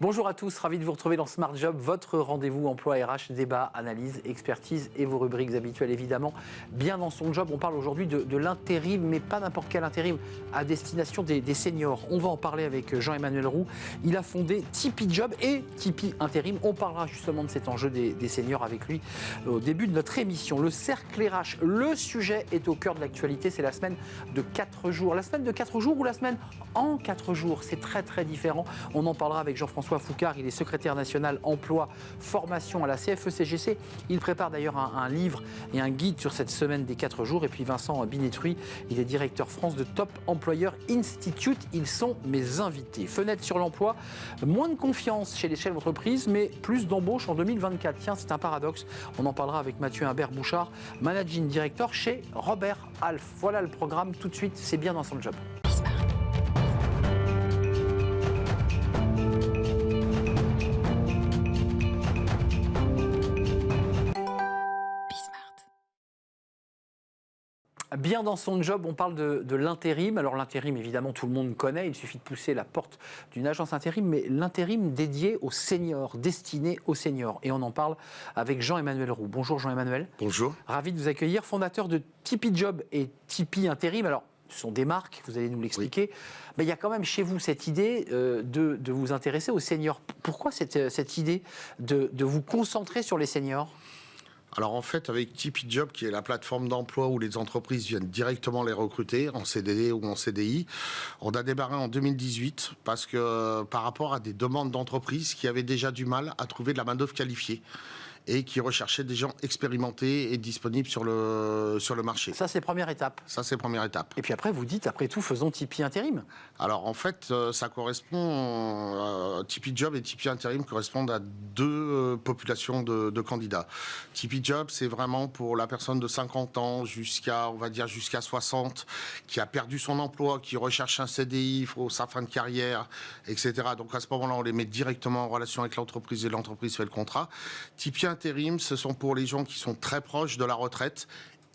Bonjour à tous, ravi de vous retrouver dans Smart Job, votre rendez-vous emploi RH, débat, analyse, expertise et vos rubriques habituelles évidemment. Bien dans son job, on parle aujourd'hui de l'intérim, mais pas n'importe quel intérim, à destination des seniors. On va en parler avec Jean-Emmanuel Roux. Il a fondé Tipeee Job et Tipeee Intérim. On parlera justement de cet enjeu des seniors avec lui au début de notre émission. Le cercle RH, le sujet est au cœur de l'actualité, c'est la semaine de 4 jours. La semaine de 4 jours ou la semaine en 4 jours, c'est très très différent. On en parlera avec Jean-François Foucard, il est secrétaire national emploi formation à la CFE-CGC. Il prépare d'ailleurs un livre et un guide sur cette semaine des 4 jours. Et puis Vincent Binetruy, il est directeur France de Top Employer Institute. Ils sont mes invités. Fenêtre sur l'emploi, moins de confiance chez les chefs d'entreprise, mais plus d'embauches en 2024. Tiens, c'est un paradoxe. On en parlera avec Mathieu Imbert-Bouchard, managing director chez Robert Half. Voilà le programme tout de suite, c'est bien dans son job. Bien dans son job, on parle de l'intérim. Alors l'intérim, évidemment, tout le monde connaît. Il suffit de pousser la porte d'une agence intérim. Mais l'intérim dédié aux seniors, destiné aux seniors. Et on en parle avec Jean-Emmanuel Roux. Bonjour Jean-Emmanuel. Bonjour. Ravi de vous accueillir. Fondateur de Tipeee Job et Tipeee Intérim. Alors, ce sont des marques, vous allez nous l'expliquer. Oui. Mais il y a quand même chez vous cette idée de vous intéresser aux seniors. Pourquoi cette idée de vous concentrer sur les seniors ? Alors en fait, avec Tipeee Job, qui est la plateforme d'emploi où les entreprises viennent directement les recruter, en CDD ou en CDI, on a démarré en 2018 parce que par rapport à des demandes d'entreprises qui avaient déjà du mal à trouver de la main-d'œuvre qualifiée et qui recherchaient des gens expérimentés et disponibles sur le marché. Ça, c'est première étape. Ça, c'est première étape. Et puis après, vous dites, après tout, faisons Tipeee Intérim. Alors, en fait, ça correspond... Tipeee Job et Tipeee Intérim correspondent à deux populations de candidats. Tipeee Job, c'est vraiment pour la personne de 50 ans jusqu'à 60, qui a perdu son emploi, qui recherche un CDI, sa fin de carrière, etc. Donc, à ce moment-là, on les met directement en relation avec l'entreprise et l'entreprise fait le contrat. Tipeee Intérim, ce sont pour les gens qui sont très proches de la retraite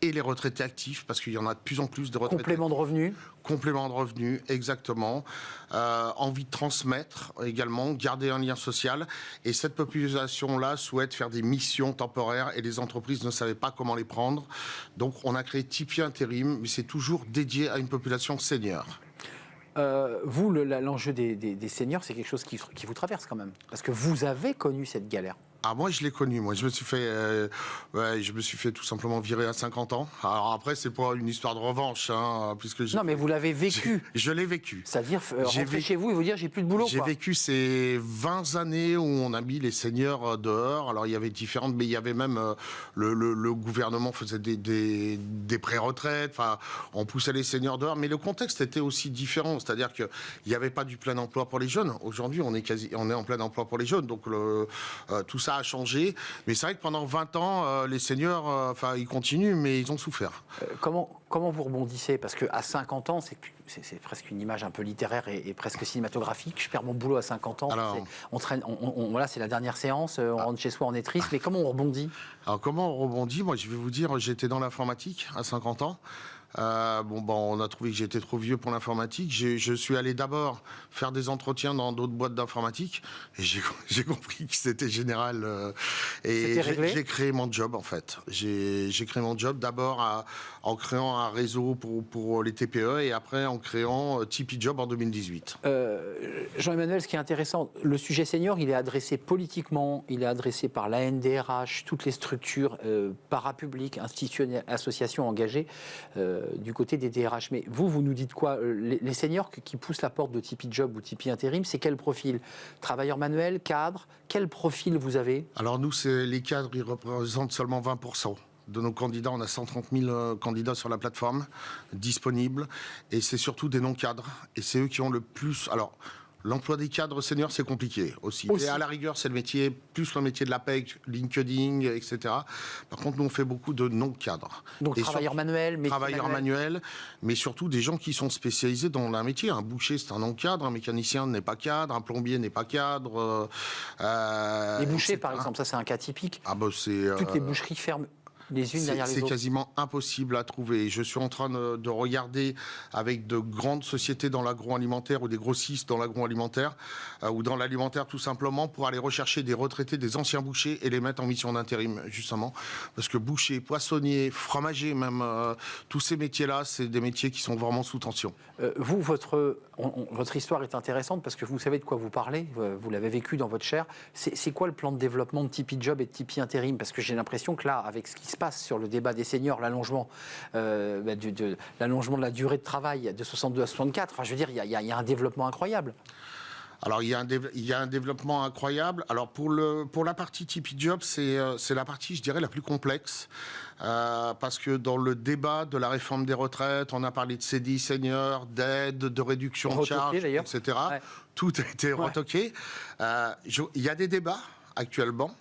et les retraités actifs, parce qu'il y en a de plus en plus de retraités. Complément de revenus. Complément de revenus, exactement. Envie de transmettre également, garder un lien social. Et cette population-là souhaite faire des missions temporaires et les entreprises ne savaient pas comment les prendre. Donc on a créé Tipeee Intérim, mais c'est toujours dédié à une population senior. Vous, l'enjeu des seniors, c'est quelque chose qui vous traverse quand même. Parce que vous avez connu cette galère. Ah, moi, je l'ai connu. Moi, je me suis fait tout simplement virer à 50 ans. Alors après, c'est pas une histoire de revanche, hein, puisque non, mais vous l'avez vécu. Je l'ai vécu. C'est-à-dire rentrer chez vous et vous dire j'ai plus de boulot. J'ai vécu ces 20 années où on a mis les seniors dehors. Alors il y avait différentes, mais il y avait même le gouvernement faisait des pré-retraites. Enfin, on poussait les seniors dehors, mais le contexte était aussi différent. C'est-à-dire qu'il n'y avait pas du plein emploi pour les jeunes. Aujourd'hui, on est en plein emploi pour les jeunes. Donc tout ça a changé, mais c'est vrai que pendant 20 ans, les seniors, ils continuent, mais ils ont souffert. Comment vous rebondissez ? Parce qu'à 50 ans, c'est presque une image un peu littéraire et presque cinématographique. Je perds mon boulot à 50 ans. Alors, voilà, c'est la dernière séance, on rentre chez soi, on est triste, mais comment on rebondit ? Alors, comment on rebondit ? Moi, je vais vous dire, j'étais dans l'informatique à 50 ans. On a trouvé que j'étais trop vieux pour l'informatique. Je suis allé d'abord faire des entretiens dans d'autres boîtes d'informatique et j'ai compris que c'était général. Et j'ai créé mon job en fait. J'ai créé mon job d'abord en créant un réseau pour les TPE et après en créant Tipeee Job en 2018. Jean-Emmanuel, ce qui est intéressant, le sujet senior, il est adressé politiquement, il est adressé par l'ANDRH, toutes les structures parapubliques, institutionnelles, associations engagées. Du côté des DRH. Mais vous nous dites quoi ? Les seniors qui poussent la porte de Tipeee Job ou Tipeee Intérim, c'est quel profil ? Travailleurs manuels, cadres ? Quel profil vous avez ? Alors nous, les cadres, ils représentent seulement 20%. De nos candidats, on a 130 000 candidats sur la plateforme disponibles. Et c'est surtout des non-cadres. Et c'est eux qui ont le plus... Alors, l'emploi des cadres seniors, c'est compliqué aussi. Et à la rigueur, c'est le métier de l'APEC, LinkedIn, etc. Par contre, nous, on fait beaucoup de non-cadres. Donc, travailleurs manuels, mais surtout des gens qui sont spécialisés dans un métier. Un boucher, c'est un non-cadre. Un mécanicien n'est pas cadre. Un plombier n'est pas cadre. Les bouchers, par exemple, ça, c'est un cas typique. Toutes les boucheries ferment les unes derrière les autres. C'est quasiment impossible à trouver. Je suis en train de regarder avec de grandes sociétés dans l'agroalimentaire ou des grossistes dans l'agroalimentaire ou dans l'alimentaire tout simplement pour aller rechercher des retraités, des anciens bouchers et les mettre en mission d'intérim justement. Parce que boucher, poissonnier, fromager même, tous ces métiers-là, c'est des métiers qui sont vraiment sous tension. Vous, votre histoire est intéressante parce que vous savez de quoi vous parlez, vous l'avez vécu dans votre chair. C'est quoi le plan de développement de Tipeee Job et de Tipeee Intérim? Parce que j'ai l'impression que là, avec ce qui se passe sur le débat des seniors, l'allongement de la durée de travail de 62 à 64, enfin, je veux dire, il y a un développement incroyable. Alors, il y a un développement incroyable. Alors, pour la partie Tipeee Job, c'est la partie, je dirais, la plus complexe. Parce que dans le débat de la réforme des retraites, on a parlé de CDI senior, d'aide, de réduction de charges, etc. Ouais. Tout a été retoqué. Il y a des débats actuellement.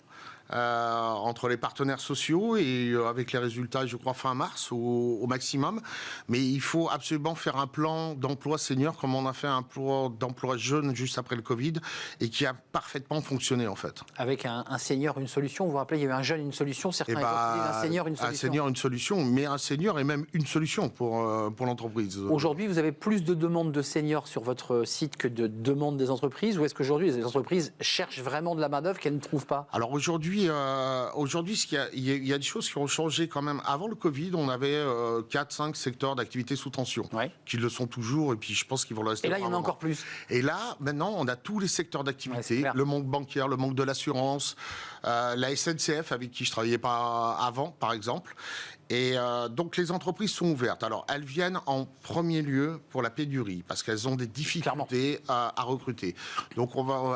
Entre les partenaires sociaux et avec les résultats, je crois, fin mars au maximum. Mais il faut absolument faire un plan d'emploi senior comme on a fait un plan d'emploi jeune juste après le Covid et qui a parfaitement fonctionné en fait. Avec un senior, une solution. Vous vous rappelez, il y avait un jeune, une solution. Certains un senior, une solution. Un senior, une solution. Mais un senior est même une solution pour l'entreprise. Aujourd'hui, vous avez plus de demandes de seniors sur votre site que de demandes des entreprises? Ou est-ce qu'aujourd'hui, les entreprises cherchent vraiment de la main-d'œuvre qu'elles ne trouvent pas? Alors aujourd'hui, il y a des choses qui ont changé quand même. Avant le Covid, on avait 4-5 secteurs d'activité sous tension, qui le sont toujours, et puis je pense qu'ils vont le rester. Et là, il y en a encore plus. Et là, maintenant, on a tous les secteurs d'activité, le monde bancaire, le monde de l'assurance, la SNCF, avec qui je ne travaillais pas avant, par exemple. Et donc les entreprises sont ouvertes. Alors elles viennent en premier lieu pour la pénurie parce qu'elles ont des difficultés à recruter. Donc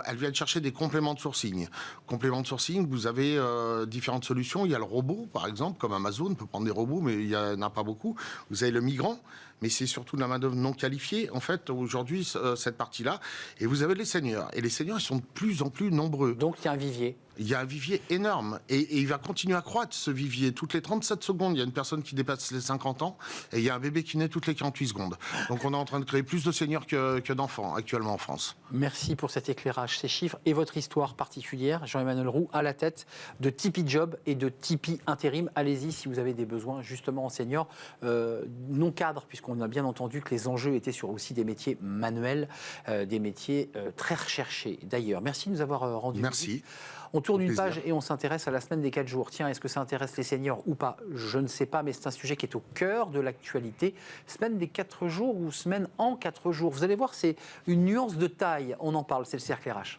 elles viennent chercher des compléments de sourcing. Compléments de sourcing, vous avez différentes solutions. Il y a le robot par exemple, comme Amazon peut prendre des robots, mais il n'y en a pas beaucoup. Vous avez le migrant, mais c'est surtout de la main-d'œuvre non qualifiée en fait aujourd'hui cette partie-là. Et vous avez les seniors. Et les seniors ils sont de plus en plus nombreux. Donc il y a un vivier. Il y a un vivier énorme et il va continuer à croître ce vivier. Toutes les 37 secondes, il y a une personne qui dépasse les 50 ans et il y a un bébé qui naît toutes les 48 secondes. Donc on est en train de créer plus de seniors que d'enfants actuellement en France. Merci pour cet éclairage, ces chiffres et votre histoire particulière. Jean-Emmanuel Roux à la tête de Tipeee Job et de Tipeee Intérim. Allez-y si vous avez des besoins justement en seniors non cadres, puisqu'on a bien entendu que les enjeux étaient sur aussi des métiers manuels, des métiers très recherchés d'ailleurs. Merci de nous avoir rendu Merci. visite. On tourne une page et on s'intéresse à la semaine des 4 jours. Tiens, est-ce que ça intéresse les seniors ou pas? Je ne sais pas, mais c'est un sujet qui est au cœur de l'actualité. Semaine des 4 jours ou semaine en 4 jours? Vous allez voir, c'est une nuance de taille. On en parle, c'est le cercle RH.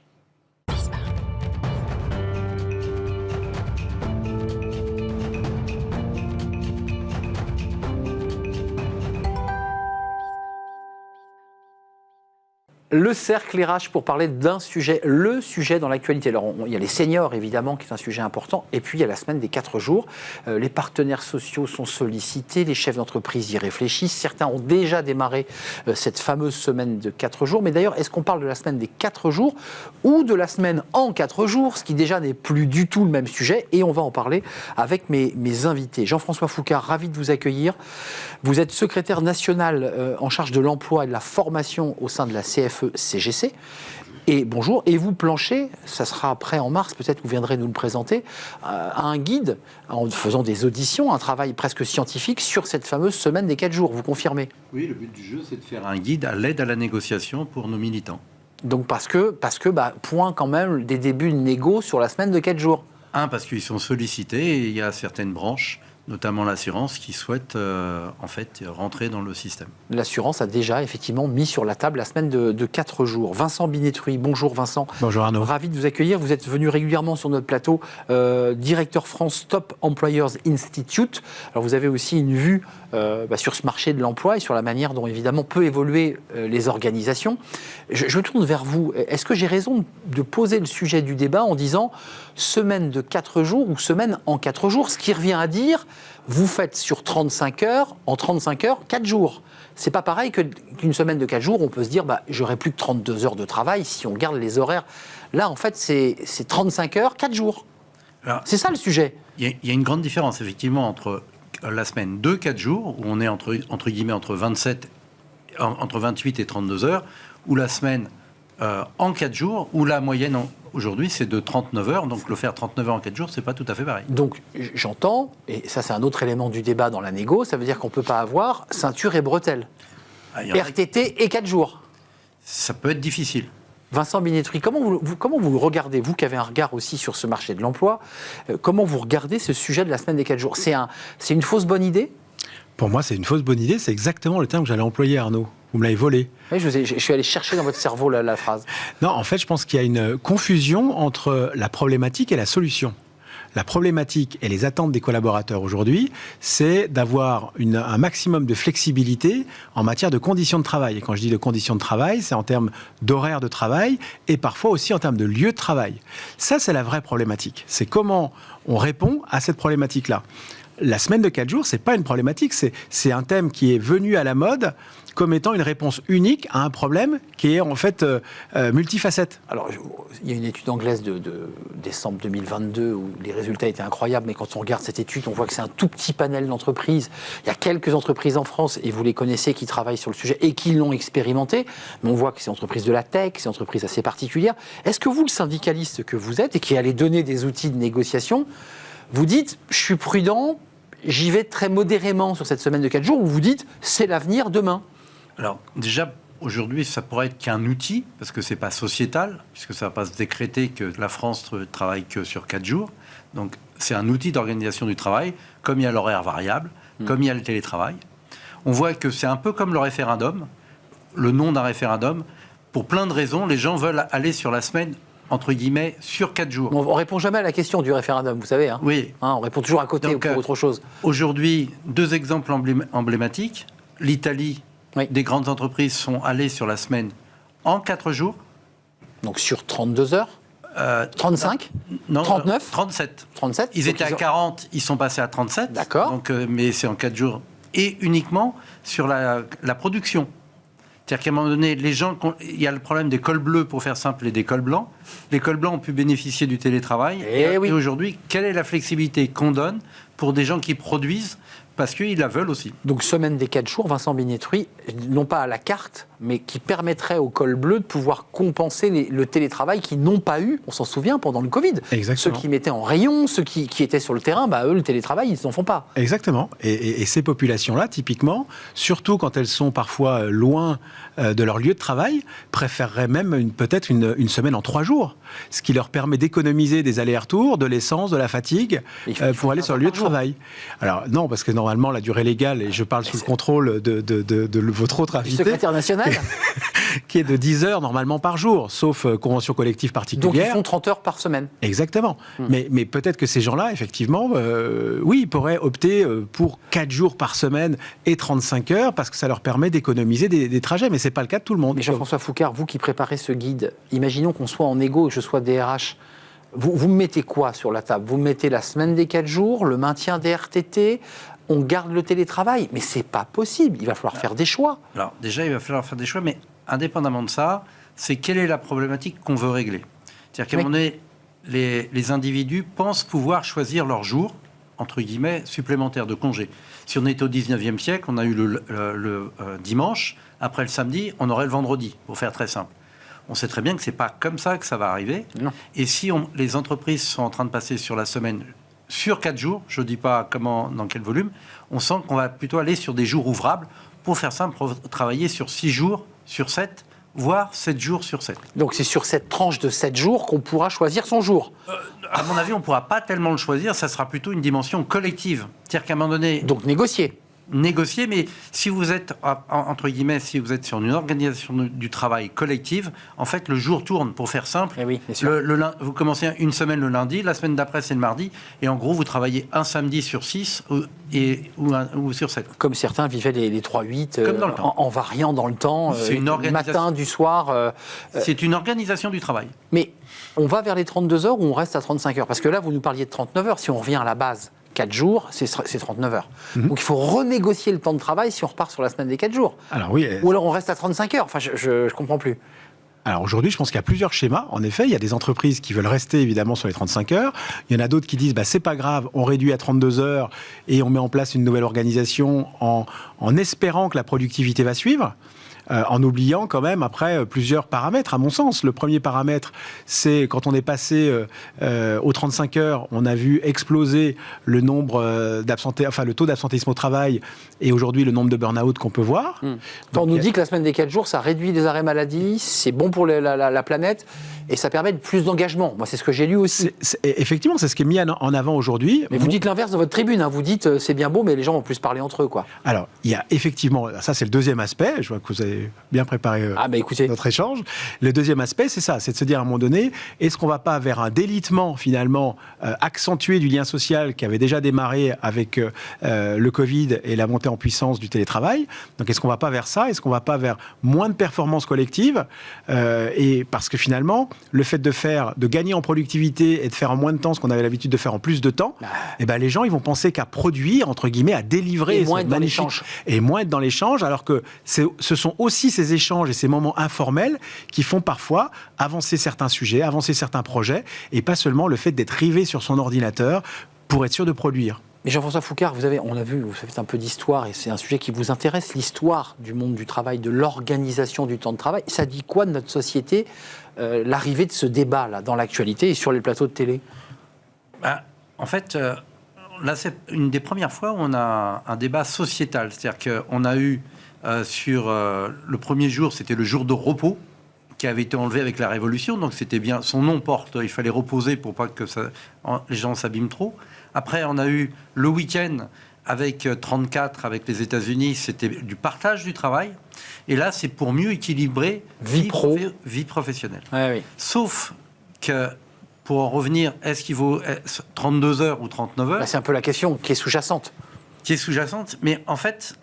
Le cercle RH pour parler d'un sujet, le sujet dans l'actualité. Alors, il y a les seniors, évidemment, qui est un sujet important, et puis il y a la semaine des 4 jours. Les partenaires sociaux sont sollicités, les chefs d'entreprise y réfléchissent. Certains ont déjà démarré cette fameuse semaine de 4 jours. Mais d'ailleurs, est-ce qu'on parle de la semaine des 4 jours ou de la semaine en 4 jours, ce qui déjà n'est plus du tout le même sujet? Et on va en parler avec mes invités. Jean-François Foucard, ravi de vous accueillir. Vous êtes secrétaire national en charge de l'emploi et de la formation au sein de la CFE-CGC. Et bonjour. Et vous, Plancher, ça sera après en mars, peut-être vous viendrez nous le présenter, un guide en faisant des auditions, un travail presque scientifique sur cette fameuse semaine des 4 jours. Vous confirmez? Oui, le but du jeu, c'est de faire un guide à l'aide à la négociation pour nos militants. Donc parce que point quand même des débuts de négo sur la semaine de 4 jours. Parce qu'ils sont sollicités et il y a certaines branches, notamment l'assurance, qui souhaitent en fait rentrer dans le système. L'assurance a déjà effectivement mis sur la table la semaine de 4 jours. Vincent Binetruy, bonjour Vincent. Bonjour Arnaud. Ravi de vous accueillir. Vous êtes venu régulièrement sur notre plateau, directeur France Top Employers Institute. Alors vous avez aussi une vue sur ce marché de l'emploi et sur la manière dont évidemment peut évoluer les organisations. Je tourne vers vous. Est-ce que j'ai raison de poser le sujet du débat en disant semaine de 4 jours ou semaine en 4 jours, ce qui revient à dire vous faites sur 35 heures, en 35 heures, 4 jours. C'est pas pareil qu'une semaine de 4 jours, on peut se dire j'aurai plus que 32 heures de travail si on garde les horaires. Là, en fait, c'est 35 heures, 4 jours. C'est ça le sujet. Il y a une grande différence, effectivement, entre la semaine de 4 jours, où on est entre guillemets entre 28 et 32 heures, ou la semaine en 4 jours, où la moyenne aujourd'hui, c'est de 39 heures. Donc, le faire 39 heures en 4 jours, c'est pas tout à fait pareil. Donc, j'entends, et ça, c'est un autre élément du débat dans la négo, ça veut dire qu'on ne peut pas avoir ceinture et bretelles. RTT et 4 jours. Ça peut être difficile. Vincent Binetruy, comment vous regardez, vous qui avez un regard aussi sur ce marché de l'emploi, comment vous regardez ce sujet de la semaine des 4 jours ? C'est une fausse bonne idée ? Pour moi, c'est une fausse bonne idée. C'est exactement le terme que j'allais employer, Arnaud. Vous me l'avez volé. Oui, je suis allé chercher dans votre cerveau la phrase. Non, en fait, je pense qu'il y a une confusion entre la problématique et la solution. La problématique et les attentes des collaborateurs aujourd'hui, c'est d'avoir un maximum de flexibilité en matière de conditions de travail. Et quand je dis de conditions de travail, c'est en termes d'horaire de travail et parfois aussi en termes de lieu de travail. Ça, c'est la vraie problématique. C'est comment on répond à cette problématique-là. La semaine de 4 jours, c'est pas une problématique, c'est un thème qui est venu à la mode comme étant une réponse unique à un problème qui est en fait multifacette. Alors, il y a une étude anglaise de décembre 2022 où les résultats étaient incroyables, mais quand on regarde cette étude, on voit que c'est un tout petit panel d'entreprises. Il y a quelques entreprises en France, et vous les connaissez, qui travaillent sur le sujet et qui l'ont expérimenté, mais on voit que c'est entreprises de la tech, c'est entreprises assez particulières. Est-ce que vous, le syndicaliste que vous êtes, et qui allez donner des outils de négociation, vous dites, je suis prudent, j'y vais très modérément sur cette semaine de 4 jours, ou vous dites, c'est l'avenir demain ? Alors, déjà, aujourd'hui, ça pourrait être qu'un outil, parce que c'est pas sociétal, puisque ça va pas se décréter que la France travaille que sur 4 jours. Donc, c'est un outil d'organisation du travail, comme il y a l'horaire variable, comme il y a le télétravail. On voit que c'est un peu comme le référendum, le nom d'un référendum. Pour plein de raisons, les gens veulent aller sur la semaine, entre guillemets, sur 4 jours. On ne répond jamais à la question du référendum, vous savez. Hein. Oui. On répond toujours à côté. Donc, ou pour autre chose. Aujourd'hui, 2 exemples emblématiques. L'Italie, des grandes entreprises sont allées sur la semaine en 4 jours. Donc sur 32 heures 35 non, 39 37. 37. Ils étaient à 40, ils sont passés à 37. D'accord. Donc, mais c'est en 4 jours. Et uniquement sur la production. C'est-à-dire qu'à un moment donné, les gens, il y a le problème des cols bleus, pour faire simple, et des cols blancs. Les cols blancs ont pu bénéficier du télétravail. Et aujourd'hui, quelle est la flexibilité qu'on donne pour des gens qui produisent parce qu'ils la veulent aussi. Donc semaine des 4 jours, Vincent Binetruy, non pas à la carte, mais qui permettrait aux cols bleus de pouvoir compenser le télétravail qu'ils n'ont pas eu, on s'en souvient, pendant le Covid. Exactement. Ceux qui mettaient en rayon, ceux qui étaient sur le terrain, eux, le télétravail, ils n'en font pas. Exactement. Et ces populations-là, typiquement, surtout quand elles sont parfois loin de leur lieu de travail, préféreraient même peut-être une semaine en 3 jours, ce qui leur permet d'économiser des allers-retours, de l'essence, de la fatigue, pour aller sur le lieu de travail. Alors non, parce que normalement, la durée légale, et je parle sous le contrôle de votre autre invité, secrétaire national, qui est de 10 heures normalement par jour, sauf convention collective particulière. Donc ils font 30 heures par semaine. Exactement. Mais peut-être que ces gens-là, effectivement, oui, ils pourraient opter pour 4 jours par semaine et 35 heures, parce que ça leur permet d'économiser des trajets. Mais ce n'est pas le cas de tout le monde. Mais Jean-François Foucard, vous qui préparez ce guide, imaginons qu'on soit en égo et que je sois DRH. Vous me mettez quoi sur la table ? Vous me mettez la semaine des 4 jours, le maintien des RTT, on garde le télétravail, mais c'est pas possible. Il va falloir faire des choix. Alors déjà, il va falloir faire des choix, mais indépendamment de ça, c'est quelle est la problématique qu'on veut régler. C'est-à-dire qu'à un moment donné, les individus pensent pouvoir choisir leur jour, entre guillemets, supplémentaire de congé. Si on était au 19e siècle, on a eu le dimanche, après le samedi, on aurait le vendredi, pour faire très simple. On sait très bien que c'est pas comme ça que ça va arriver. Non. Et si les entreprises sont en train de passer sur la semaine sur 4 jours, je ne dis pas comment, dans quel volume, on sent qu'on va plutôt aller sur des jours ouvrables, pour faire simple, travailler sur 6 jours sur 7, voire 7 jours sur 7. Donc c'est sur cette tranche de 7 jours qu'on pourra choisir son jour. À mon avis, on ne pourra pas tellement le choisir, ça sera plutôt une dimension collective. C'est-à-dire qu'à un moment donné... Donc négocier, mais si vous êtes, entre guillemets, si vous êtes sur une organisation du travail collective, en fait, le jour tourne, pour faire simple. Eh oui, bien sûr. Vous commencez une semaine le lundi, la semaine d'après, c'est le mardi, et en gros, vous travaillez un samedi sur 6 ou sur 7. Comme certains vivaient les 3-8 Comme dans le temps. En variant dans le temps, C'est une du matin, du soir. C'est une organisation du travail. Mais on va vers les 32 heures ou on reste à 35 heures ? Parce que là, vous nous parliez de 39 heures. Si on revient à la base, 4 jours, c'est 39 heures. Donc il faut renégocier le temps de travail si on repart sur la semaine des 4 jours. Alors oui. Ou alors on reste à 35 heures. Enfin, je ne comprends plus. Alors aujourd'hui, je pense qu'il y a plusieurs schémas. En effet, il y a des entreprises qui veulent rester évidemment sur les 35 heures. Il y en a d'autres qui disent c'est pas grave, on réduit à 32 heures et on met en place une nouvelle organisation en espérant que la productivité va suivre. en oubliant quand même après plusieurs paramètres, à mon sens. Le premier paramètre, c'est quand on est passé aux 35 heures, on a vu exploser le nombre le taux d'absentéisme au travail et aujourd'hui le nombre de burn-out qu'on peut voir. Quand on nous dit que la semaine des 4 jours, ça réduit les arrêts maladie, c'est bon pour la planète et ça permet de plus d'engagement. Moi, c'est ce que j'ai lu aussi. Effectivement, c'est ce qui est mis en avant aujourd'hui. Mais vous dites l'inverse dans votre tribune. Vous dites c'est bien beau, mais les gens vont plus parler entre eux, quoi. Alors, il y a effectivement, ça c'est le deuxième aspect. Je vois que vous avez bien préparé notre échange. Le deuxième aspect, c'est ça, c'est de se dire à un moment donné, est-ce qu'on ne va pas vers un délitement finalement accentué du lien social qui avait déjà démarré avec le Covid et la montée en puissance du télétravail. Donc, est-ce qu'on ne va pas vers ça? Est-ce qu'on ne va pas vers moins de performances collectives? Et parce que finalement, le fait de gagner en productivité et de faire en moins de temps ce qu'on avait l'habitude de faire en plus de temps, les gens ils vont penser qu'à produire, entre guillemets, à délivrer et moins être dans l'échange. Et moins être dans l'échange, alors que ce sont aussi ces échanges et ces moments informels qui font parfois avancer certains sujets, avancer certains projets, et pas seulement le fait d'être rivé sur son ordinateur pour être sûr de produire. Mais Jean-François Foucard, on a vu, vous faites un peu d'histoire et c'est un sujet qui vous intéresse, l'histoire du monde du travail, de l'organisation du temps de travail. Ça dit quoi de notre société, l'arrivée de ce débat-là dans l'actualité et sur les plateaux de télé? En fait, là, c'est une des premières fois où on a un débat sociétal. C'est-à-dire qu'on a eu sur le premier jour, c'était le jour de repos qui avait été enlevé avec la Révolution. Donc c'était bien, son nom porte, il fallait reposer pour pas que les gens s'abîment trop. Après, on a eu le week-end avec 34, avec les États-Unis, c'était du partage du travail. Et là, c'est pour mieux équilibrer vie professionnelle. Ouais, oui. Sauf que, pour en revenir, est-ce qu'il vaut 32 heures ou 39 heures? C'est un peu la question qui est sous-jacente. Qui est sous-jacente, mais en fait,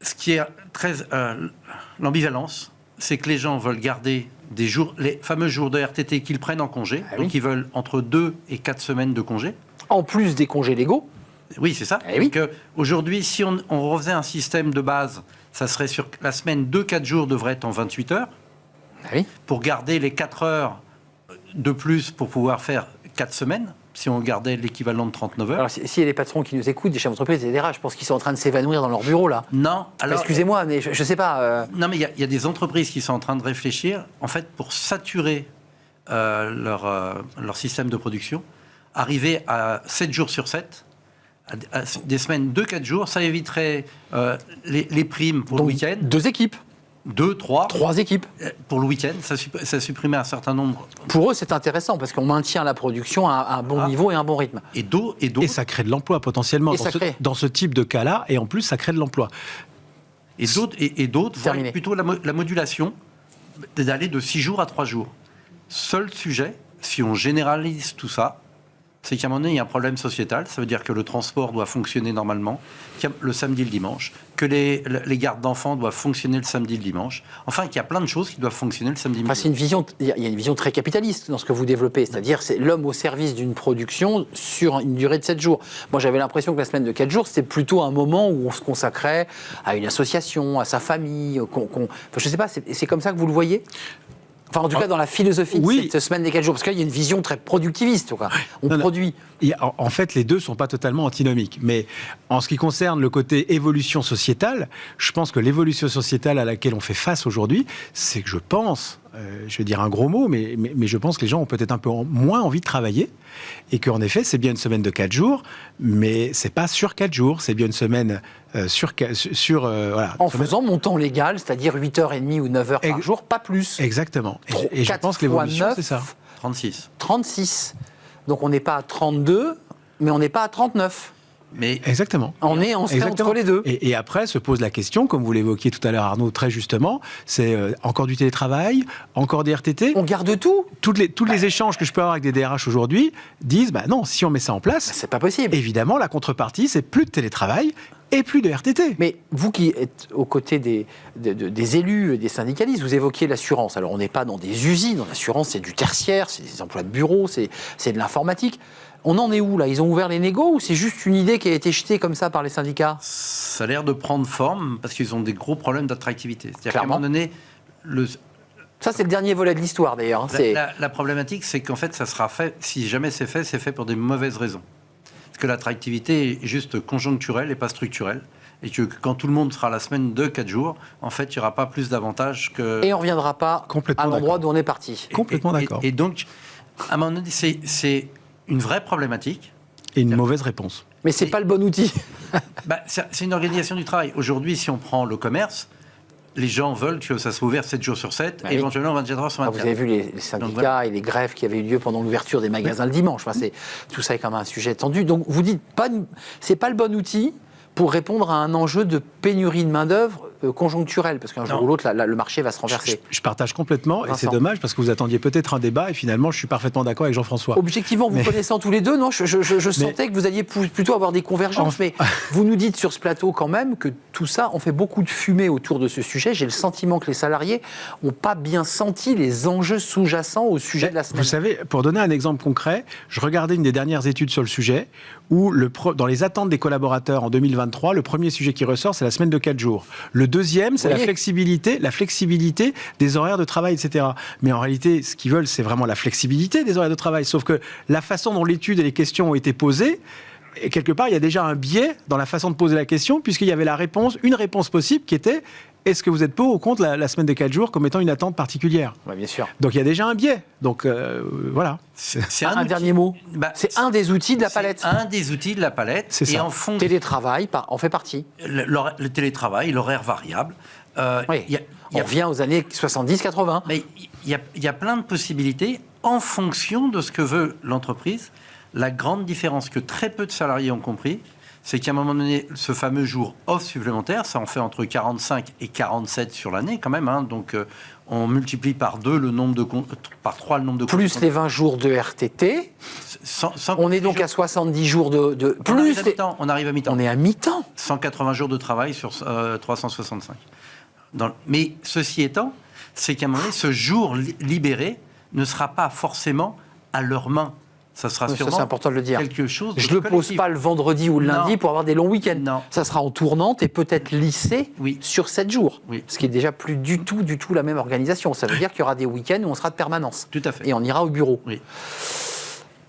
ce qui est très... l'ambivalence, c'est que les gens veulent garder les fameux jours de RTT qu'ils prennent en congé. Donc, ils veulent entre 2 et 4 semaines de congé. En plus des congés légaux. Oui, c'est ça. Donc, aujourd'hui, si on refaisait un système de base, ça serait sur la semaine, 2-4 jours devraient être en 28 heures. Pour garder les 4 heures de plus pour pouvoir faire 4 semaines, si on gardait l'équivalent de 39 heures. Alors, s'il y a des patrons qui nous écoutent, des chefs d'entreprise, des DRH, je pense qu'ils sont en train de s'évanouir dans leur bureau, là. Non. Alors, excusez-moi, mais je ne sais pas... Non, mais il y a des entreprises qui sont en train de réfléchir, en fait, pour saturer leur système de production, arriver à 7 jours sur 7, à des semaines de 4 jours, ça éviterait les primes pour le week-end. 2 équipes. 2, 3. 3 équipes. Pour le week-end, ça supprimait un certain nombre. Pour eux, c'est intéressant parce qu'on maintient la production à un bon niveau et un bon rythme. Et ça crée de l'emploi potentiellement dans ce type de cas-là, et en plus, ça crée de l'emploi. Et d'autres voient plutôt la modulation d'aller de 6 jours à 3 jours. Seul sujet, si on généralise tout ça, c'est qu'à un moment donné, il y a un problème sociétal. Ça veut dire que le transport doit fonctionner normalement, le samedi et le dimanche, que les gardes d'enfants doivent fonctionner le samedi et le dimanche. Enfin, qu'il y a plein de choses qui doivent fonctionner le samedi et le dimanche. Il y a une vision très capitaliste dans ce que vous développez. C'est-à-dire, c'est l'homme au service d'une production sur une durée de 7 jours. Moi, j'avais l'impression que la semaine de 4 jours, c'était plutôt un moment où on se consacrait à une association, à sa famille. Je ne sais pas, c'est comme ça que vous le voyez ? Enfin, en tout cas, dans la philosophie de cette semaine des 4 jours, parce qu'il y a une vision très productiviste. Quoi. On produit. En fait, les deux ne sont pas totalement antinomiques. Mais en ce qui concerne le côté évolution sociétale, je pense que l'évolution sociétale à laquelle on fait face aujourd'hui, c'est que je pense, je vais dire un gros mot, mais je pense que les gens ont peut-être un peu moins envie de travailler. Et qu'en effet, c'est bien une semaine de 4 jours, mais ce n'est pas sur 4 jours. C'est bien une semaine en faisant mon temps légal, c'est-à-dire 8h30 ou 9h par jour, pas plus. Exactement. Et je pense que l'évolution, c'est ça. 36. Donc on n'est pas à 32, mais on n'est pas à 39. Exactement. On est entre les deux. Et après se pose la question, comme vous l'évoquiez tout à l'heure Arnaud très justement, c'est encore du télétravail, encore des RTT. On garde tout. Tous les échanges que je peux avoir avec des DRH aujourd'hui disent, non, si on met ça en place, c'est pas possible. Évidemment, la contrepartie, c'est plus de télétravail et plus de RTT. Mais vous qui êtes aux côtés des élus et des syndicalistes, vous évoquiez l'assurance. Alors on n'est pas dans des usines, l'assurance c'est du tertiaire, c'est des emplois de bureau, c'est de l'informatique. On en est où là? Ils ont ouvert les négos ou c'est juste une idée qui a été jetée comme ça par les syndicats? Ça a l'air de prendre forme parce qu'ils ont des gros problèmes d'attractivité. C'est-à-dire qu'à un moment donné, ça c'est le dernier volet de l'histoire d'ailleurs. La problématique, c'est qu'en fait, ça sera fait, si jamais c'est fait pour des mauvaises raisons. Parce que l'attractivité est juste conjoncturelle et pas structurelle. et que quand tout le monde sera à la semaine de 4 jours, en fait, il n'y aura pas plus d'avantages que... Et on ne reviendra pas à l'endroit d'où on est parti. Complètement d'accord. Et donc, à un moment donné, c'est une vraie problématique. Et une mauvaise réponse. Mais ce n'est pas le bon outil. C'est une organisation du travail. Aujourd'hui, si on prend le commerce, les gens veulent que ça soit ouvert 7 jours sur 7, bah éventuellement 24 heures sur 24. Vous avez vu les syndicats donc, voilà. Et les grèves qui avaient eu lieu pendant l'ouverture des magasins le dimanche. Enfin, tout ça est quand même un sujet tendu. Donc vous dites, c'est pas le bon outil pour répondre à un enjeu de pénurie de main-d'œuvre conjoncturelle, parce qu'un jour ou l'autre, le marché va se renverser. Je partage complètement, Vincent. et c'est dommage, parce que vous attendiez peut-être un débat, et finalement, je suis parfaitement d'accord avec Jean-François. Objectivement, vous connaissant tous les deux, non, je sentais que vous alliez plutôt avoir des convergences, mais vous nous dites sur ce plateau quand même que tout ça, on fait beaucoup de fumée autour de ce sujet. J'ai le sentiment que les salariés n'ont pas bien senti les enjeux sous-jacents au sujet de la semaine. Vous savez, pour donner un exemple concret, je regardais une des dernières études sur le sujet, où dans les attentes des collaborateurs en 2023, le premier sujet qui ressort, c'est la semaine de 4 jours. Le deuxième, c'est la flexibilité des horaires de travail, etc. Mais en réalité, ce qu'ils veulent, c'est vraiment la flexibilité des horaires de travail. Sauf que la façon dont l'étude et les questions ont été posées, et quelque part, il y a déjà un biais dans la façon de poser la question, puisqu'il y avait une réponse possible qui était: est-ce que vous êtes pour ou contre la semaine de 4 jours comme étant une attente particulière? Oui, bien sûr. Donc il y a déjà un biais. Donc voilà. C'est un dernier mot. C'est un des outils de la palette. C'est un des outils de la palette. C'est ça. Et en fond, télétravail en fait partie. Le télétravail, l'horaire variable. Oui. On revient aux années 70-80. Mais il y a plein de possibilités en fonction de ce que veut l'entreprise. La grande différence que très peu de salariés ont compris, c'est qu'à un moment donné, ce fameux jour off supplémentaire, ça en fait entre 45 et 47 sur l'année quand même. Hein, donc on multiplie par 3 le nombre de plus les 20 jours de RTT. On est donc à 70 jours de plus. On arrive à mi-temps. On est à mi-temps. 180 jours de travail sur 365. Mais ceci étant, c'est qu'à un moment donné, ce jour libéré ne sera pas forcément à leurs mains. Ça sera sûrement c'est important de le dire. Quelque chose de Je ne le pose pas le vendredi ou le lundi pour avoir des longs week-ends. Non. Ça sera en tournante et peut-être lissé sur 7 jours. Oui. Ce qui est déjà plus du tout la même organisation. Ça veut dire qu'il y aura des week-ends où on sera de permanence. Tout à fait. Et on ira au bureau. Oui.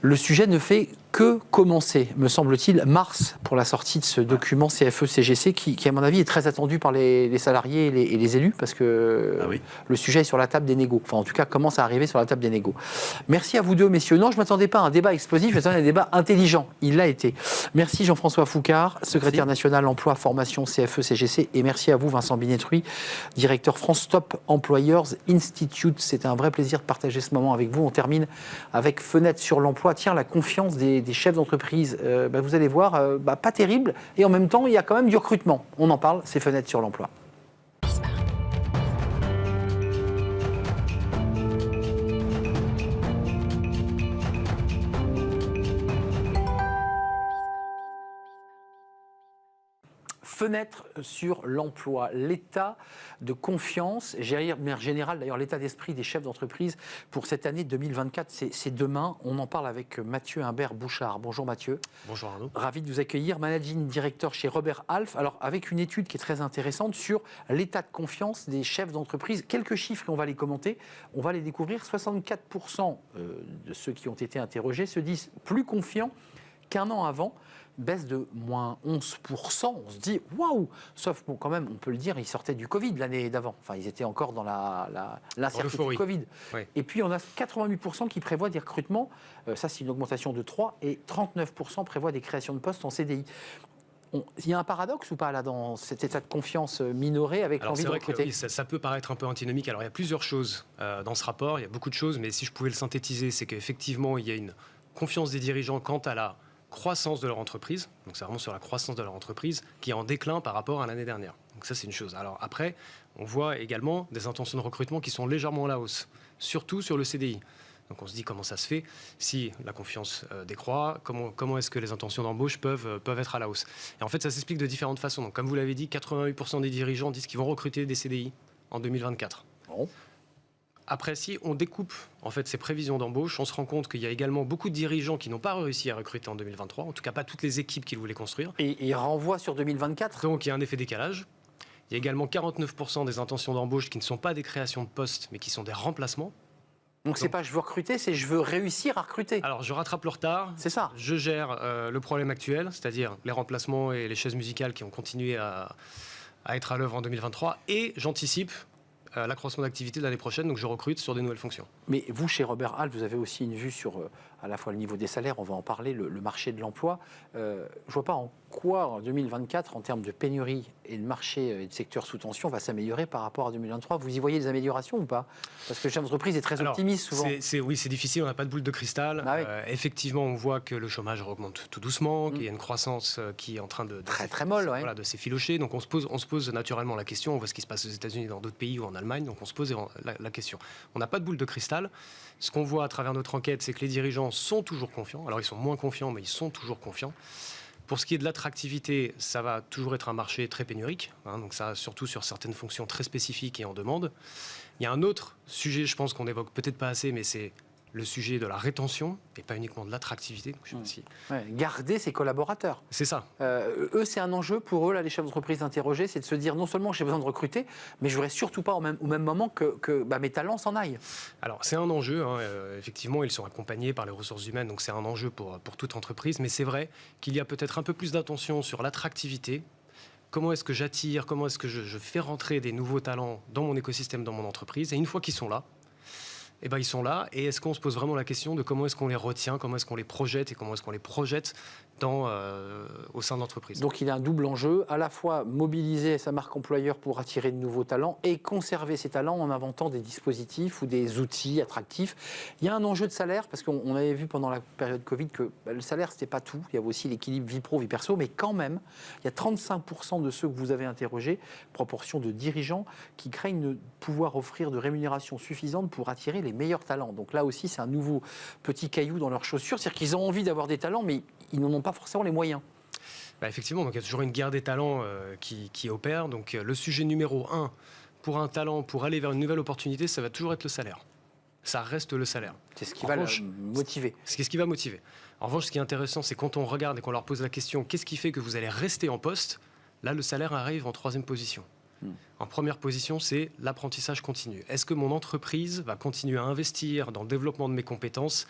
Le sujet ne fait que commencer, me semble-t-il, mars pour la sortie de ce document CFE-CGC qui, à mon avis, est très attendu par les salariés et les élus parce que le sujet est sur la table des négos. Enfin, en tout cas, commence à arriver sur la table des négos. Merci à vous deux, messieurs. Non, je ne m'attendais pas à un débat explosif, je m'attendais à un débat intelligent. Il l'a été. Merci Jean-François Foucard, secrétaire national emploi, formation CFE-CGC. Et merci à vous, Vincent Binetruy, directeur France Top Employers Institute. C'était un vrai plaisir de partager ce moment avec vous. On termine avec Fenêtre sur l'emploi. Tiens, la confiance des chefs d'entreprise, vous allez voir, pas terrible. Et en même temps, il y a quand même du recrutement. On en parle, c'est Fenêtre sur l'emploi. Fenêtre sur l'emploi, l'état de confiance, général, d'ailleurs l'état d'esprit des chefs d'entreprise pour cette année 2024, c'est demain. On en parle avec Mathieu Imbert-Bouchard. Bonjour Mathieu. Bonjour Arnaud. Ravi de vous accueillir, managing director chez Robert Half. Alors avec une étude qui est très intéressante sur l'état de confiance des chefs d'entreprise. Quelques chiffres et on va les commenter, on va les découvrir. 64% de ceux qui ont été interrogés se disent plus confiants qu'un an avant. Baisse de moins 11%, on se dit waouh! Sauf bon, quand même, on peut le dire, ils sortaient du Covid l'année d'avant. Enfin, ils étaient encore dans l'incertitude du Covid. Oui. Et puis, on a 88% qui prévoient des recrutements. Ça, c'est une augmentation de 3. Et 39% prévoient des créations de postes en CDI. Il y a un paradoxe ou pas là dans cet état de confiance minoré avec l'envie de recruter? Oui, ça peut paraître un peu antinomique. Alors, il y a plusieurs choses dans ce rapport. Il y a beaucoup de choses. Mais si je pouvais le synthétiser, c'est qu'effectivement, il y a une confiance des dirigeants quant à la croissance de leur entreprise, donc c'est vraiment sur la croissance de leur entreprise qui est en déclin par rapport à l'année dernière. Donc ça, c'est une chose. Alors après, on voit également des intentions de recrutement qui sont légèrement à la hausse, surtout sur le CDI. Donc on se dit comment ça se fait si la confiance décroît, comment est-ce que les intentions d'embauche peuvent être à la hausse. Et en fait, ça s'explique de différentes façons. Donc comme vous l'avez dit, 88% des dirigeants disent qu'ils vont recruter des CDI en 2024. Bon. Après, si on découpe en fait ces prévisions d'embauche, on se rend compte qu'il y a également beaucoup de dirigeants qui n'ont pas réussi à recruter en 2023, en tout cas pas toutes les équipes qu'ils voulaient construire. Et ils renvoient sur 2024 ? Donc il y a un effet décalage. Il y a également 49% des intentions d'embauche qui ne sont pas des créations de postes, mais qui sont des remplacements. Donc c'est pas je veux recruter, c'est je veux réussir à recruter. Alors je rattrape le retard. C'est ça. Je gère le problème actuel, c'est-à-dire les remplacements et les chaises musicales qui ont continué à être à l'œuvre en 2023, et j'anticipe l'accroissement d'activité de l'année prochaine, donc je recrute sur des nouvelles fonctions. Mais vous, chez Robert Half, vous avez aussi une vue sur à la fois le niveau des salaires, on va en parler, le marché de l'emploi. Je ne vois pas en quoi, en 2024, en termes de pénurie et de marché et de secteur sous tension, va s'améliorer par rapport à 2023. Vous y voyez des améliorations ou pas? Parce que chaque entreprise est très optimiste souvent. Oui, c'est difficile, on n'a pas de boule de cristal. Ah oui. Effectivement, on voit que le chômage augmente tout doucement, qu'il y a une croissance qui est en train de très molle, ouais. Voilà, de s'effilocher. Donc on se pose naturellement la question, on voit ce qui se passe aux États-Unis, dans d'autres pays ou en Allemagne, donc on se pose la question. On n'a pas de boule de cristal. Ce qu'on voit à travers notre enquête, c'est que les dirigeants sont toujours confiants. Alors ils sont moins confiants, mais ils sont toujours confiants. Pour ce qui est de l'attractivité, ça va toujours être un marché très pénurique, donc ça, surtout sur certaines fonctions très spécifiques et en demande. Il y a un autre sujet, je pense qu'on évoque peut-être pas assez, mais c'est le sujet de la rétention et pas uniquement de l'attractivité. Donc, je sais pas si... Garder ses collaborateurs. C'est ça. Eux, c'est un enjeu pour eux, là, les chefs d'entreprise interrogés, c'est de se dire non seulement j'ai besoin de recruter, mais je voudrais surtout pas au même moment que mes talents s'en aillent. Alors c'est un enjeu, effectivement, ils sont accompagnés par les ressources humaines, donc c'est un enjeu pour toute entreprise, mais c'est vrai qu'il y a peut-être un peu plus d'attention sur l'attractivité. Comment est-ce que j'attire, comment est-ce que je fais rentrer des nouveaux talents dans mon écosystème, dans mon entreprise, et une fois qu'ils sont là, eh ben, ils sont là, et est-ce qu'on se pose vraiment la question de comment est-ce qu'on les retient, comment est-ce qu'on les projette, et comment est-ce qu'on les projette au sein de l'entreprise. Donc il y a un double enjeu, à la fois mobiliser sa marque employeur pour attirer de nouveaux talents et conserver ces talents en inventant des dispositifs ou des outils attractifs. Il y a un enjeu de salaire, parce qu'on avait vu pendant la période Covid que le salaire, c'était pas tout. Il y avait aussi l'équilibre vie pro, vie perso, mais quand même, il y a 35% de ceux que vous avez interrogés, proportion de dirigeants, qui craignent de pouvoir offrir de rémunération suffisante pour attirer les meilleurs talents. Donc là aussi, c'est un nouveau petit caillou dans leurs chaussures, c'est-à-dire qu'ils ont envie d'avoir des talents, mais ils n'en ont pas forcément les moyens. Effectivement, donc il y a toujours une guerre des talents qui opère. Donc le sujet numéro 1 pour un talent, pour aller vers une nouvelle opportunité, ça va toujours être le salaire. Ça reste le salaire. C'est ce qui va le motiver. C'est ce qui va motiver. En revanche, ce qui est intéressant, c'est quand on regarde et qu'on leur pose la question, qu'est-ce qui fait que vous allez rester en poste? Là, le salaire arrive en 3e position. En première position, c'est l'apprentissage continu. Est-ce que mon entreprise va continuer à investir dans le développement de mes compétences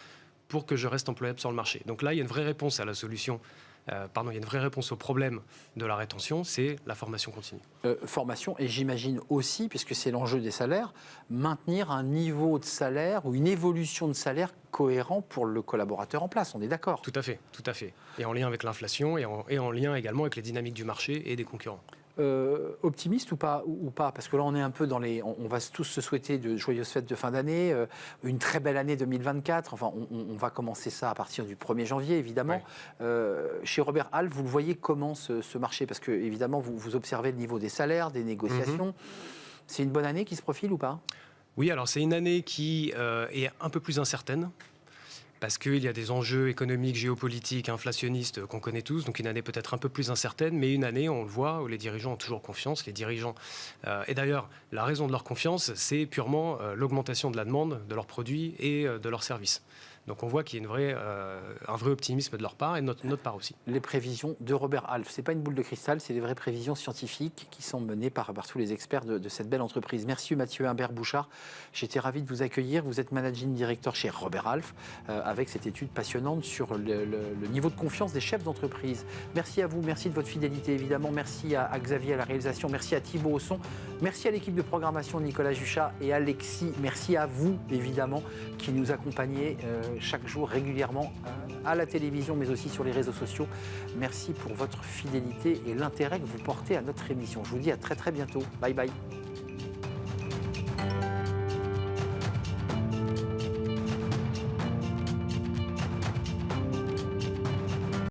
pour que je reste employable sur le marché? Donc là, il y a une vraie réponse à la solution. Il y a une vraie réponse au problème de la rétention, c'est la formation continue. Formation, et j'imagine aussi, puisque c'est l'enjeu des salaires, maintenir un niveau de salaire ou une évolution de salaire cohérent pour le collaborateur en place, on est d'accord? Tout à fait, tout à fait. Et en lien avec l'inflation et en lien également avec les dynamiques du marché et des concurrents. Optimiste ou pas, parce que là on est un peu dans les... On va tous se souhaiter de joyeuses fêtes de fin d'année, une très belle année 2024, enfin on va commencer ça à partir du 1er janvier évidemment. Oui. Chez Robert Half, vous le voyez comment ce marché? Parce que évidemment vous observez le niveau des salaires, des négociations. C'est une bonne année qui se profile ou pas? Oui, alors c'est une année qui est un peu plus incertaine, parce qu'il y a des enjeux économiques, géopolitiques, inflationnistes qu'on connaît tous, donc une année peut-être un peu plus incertaine, mais une année, on le voit, où les dirigeants ont toujours confiance. Les dirigeants, et d'ailleurs, la raison de leur confiance, c'est purement l'augmentation de la demande de leurs produits et de leurs services. Donc on voit qu'il y a un vrai optimisme de leur part et de notre part aussi. Les prévisions de Robert Half, ce n'est pas une boule de cristal, c'est des vraies prévisions scientifiques qui sont menées par tous les experts de cette belle entreprise. Merci Mathieu Imbert-Bouchard, j'étais ravi de vous accueillir. Vous êtes managing director chez Robert Half avec cette étude passionnante sur le niveau de confiance des chefs d'entreprise. Merci à vous, merci de votre fidélité évidemment, merci à Xavier à la réalisation, merci à Thibaut au son, merci à l'équipe de programmation Nicolas Juchat et Alexis, merci à vous évidemment qui nous accompagnez chaque jour régulièrement à la télévision mais aussi sur les réseaux sociaux. Merci pour votre fidélité et l'intérêt que vous portez à notre émission. Je vous dis à très très bientôt. Bye bye.